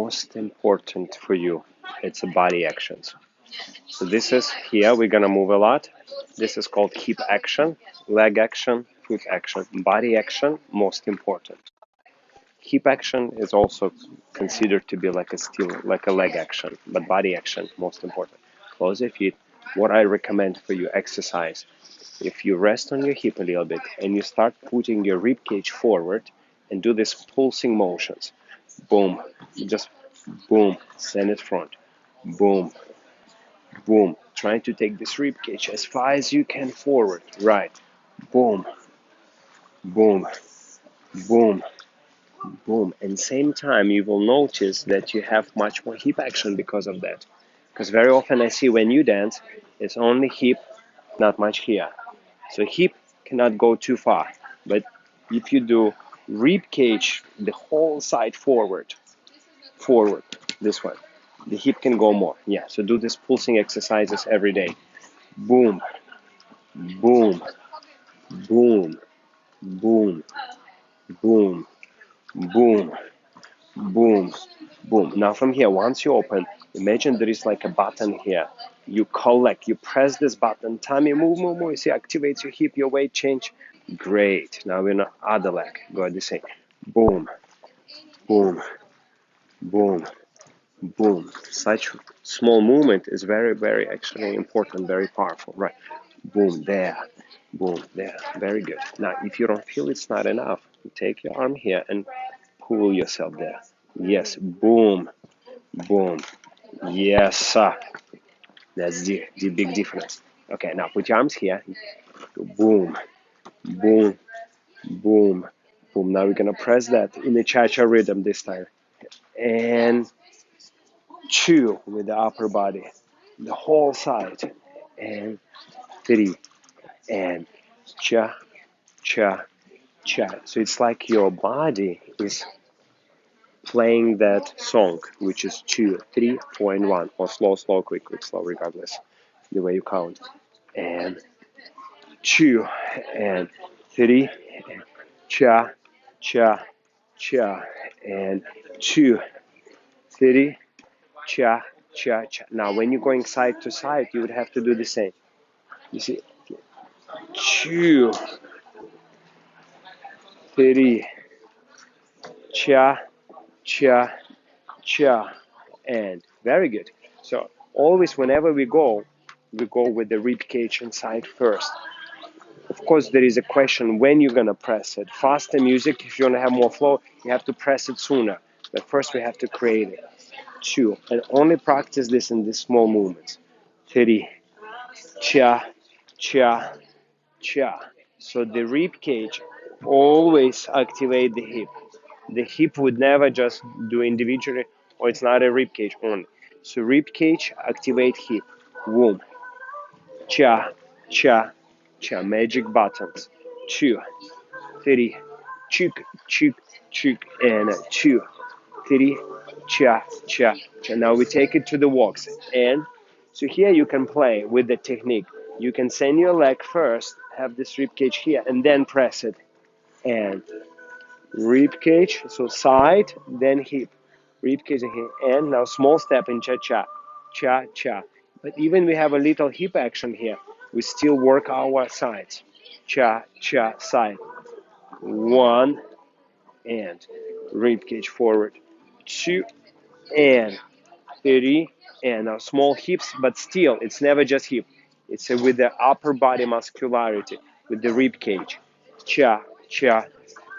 most important for you, it's body actions. So this is here, we're gonna move a lot. This is called hip action, leg action, foot action, body action, most important. Hip action is also considered to be like like a leg action, but body action, most important. Close your feet. What I recommend for you, exercise. If you rest on your hip a little bit and you start putting your rib cage forward and do these pulsing motions, boom, just boom, send it front, boom, boom, trying to take this rib cage as far as you can forward, right, boom, boom, boom, boom. And same time, you will notice that you have much more hip action because of that. Because very often I see when you dance, it's only hip, not much here. So hip cannot go too far. But if you do rib cage, the whole side forward, this one, the hip can go more. Yeah, so do these pulsing exercises every day. Boom, boom, boom, boom, boom, boom, boom, boom. Now from here, once you open, imagine there is like a button here. You collect, you press this button, tummy move, move, move. You see, activates your hip, your weight change. Great. Now we're on the other leg. Go at the same. Boom, boom, boom, boom. Such small movement is very, very actually important, very powerful. Right. Boom, there. Boom, there. Very good. Now, if you don't feel it's not enough, take your arm here and pull yourself there. Yes. Boom, boom. Yes, sir. That's the big difference. Okay, now put your arms here. Boom, boom, boom, boom. Now we're gonna press that in the cha-cha rhythm this time. And two with the upper body, the whole side. And three, and cha, cha, cha. So it's like your body is playing that song, which is 2, 3, 4, and 1, or slow, slow, quick, quick, slow, regardless the way you count. And 2, and 3, and cha, cha, cha, and 2, 3, cha, cha, cha. Now, when you're going side to side, you would have to do the same. You see, 2, 3, cha, cha, cha, and very good. So always whenever we go with the rib cage inside first. Of course, there is a question when you're gonna press it. Faster music, if you wanna have more flow, you have to press it sooner. But first we have to create it. 2, and only practice this in these small movements. 3, cha, cha, cha. So the rib cage always activate the hip. The hip would never just do individually, or it's not a rib cage only. So rib cage activate hip. Boom. Cha, cha, cha. Magic buttons. 2, 3, chuk, chuk, chuk, and 2, 3, cha, cha, cha. Now we take it to the walks. And so here you can play with the technique. You can send your leg first, have this rib cage here, and then press it. And rib cage, so side, then hip. Rib cage and hip. And now small step in cha-cha, cha-cha. But even we have a little hip action here, we still work our sides. Cha-cha, side. 1, and rib cage forward. 2, and 3, and now small hips, but still, it's never just hip. It's with the upper body muscularity, with the rib cage. Cha, cha,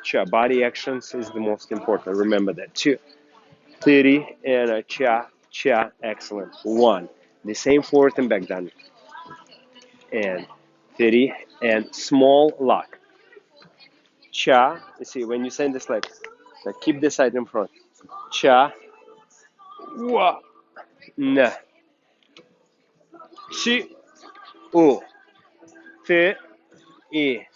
cha. Body actions is the most important. Remember that. 2, 3, and a cha, cha. Excellent. 1. The same forward and back down. And 3, and small lock. Cha. You see, when you send this leg, like keep this side in front. Cha. Wa. Na. Chi. U. Fi. I.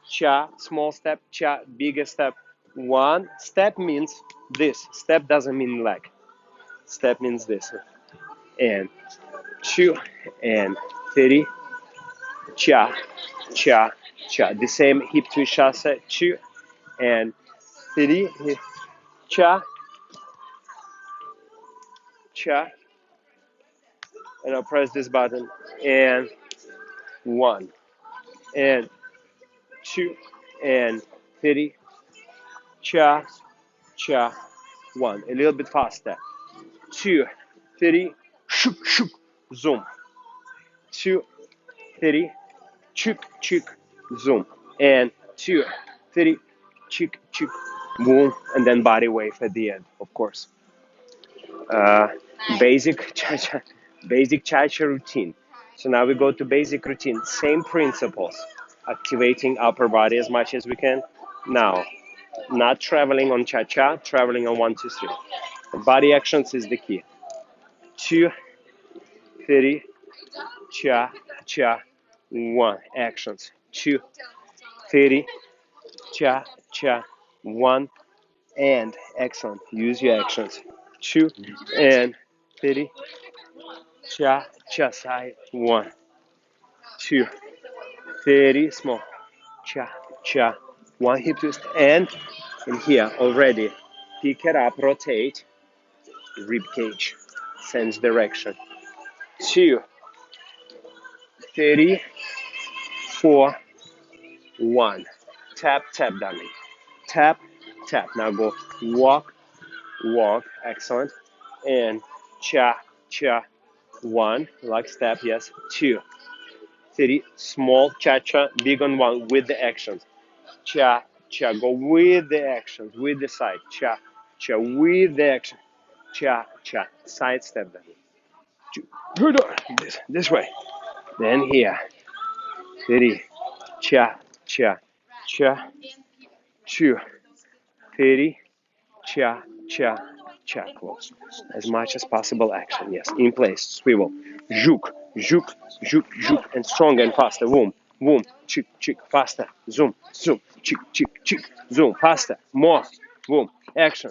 Cha, small step, cha, bigger step. 1 step means this. Step doesn't mean leg. Step means this. And 2, and 3, cha, cha, cha. The same hip twist shasa. 2, and 3, cha, cha, and I'll press this button, and 1, and 2, and 3, cha, cha, 1. A little bit faster. 2, 3, shook, shook, zoom. 2, 3, chook, chook, zoom. And 2, 3, chook, chook, boom. And then body wave at the end, of course. Uh, basic cha-cha, basic cha-cha routine. So now we go to basic routine. Same principles. Activating upper body as much as we can. Now, not traveling on cha-cha, traveling on 1, 2, 3. Body actions is the key. 2, 3, cha, cha, 1. Actions. 2, 3, cha, cha, 1. And excellent. Use your actions. 2 and 3, cha, cha, side. 1, 2, 3, small. Cha, cha. 1 hip twist. And in here already. Pick it up, rotate. Rib cage. Sense direction. 2, 3, 4, 1. Tap, tap, dummy. Tap, tap. Now go walk, walk. Excellent. And cha, cha. 1. Like step, yes. 2, 3. Small cha-cha. Big on 1 with the actions. Cha, cha. Go with the actions. With the side. Cha, cha. With the action. Cha, cha. Side step, dummy. This way. Then here. 3. Cha, cha, cha. 2, 3, cha, cha, cha. Close. As much as possible action. Yes. In place. Swivel. Juk, juk, juk, juk. And stronger and faster. Boom, boom. Chick, chick. Faster. Zoom, zoom. Chick, chick, chick. Zoom. Faster. More. Boom. Action.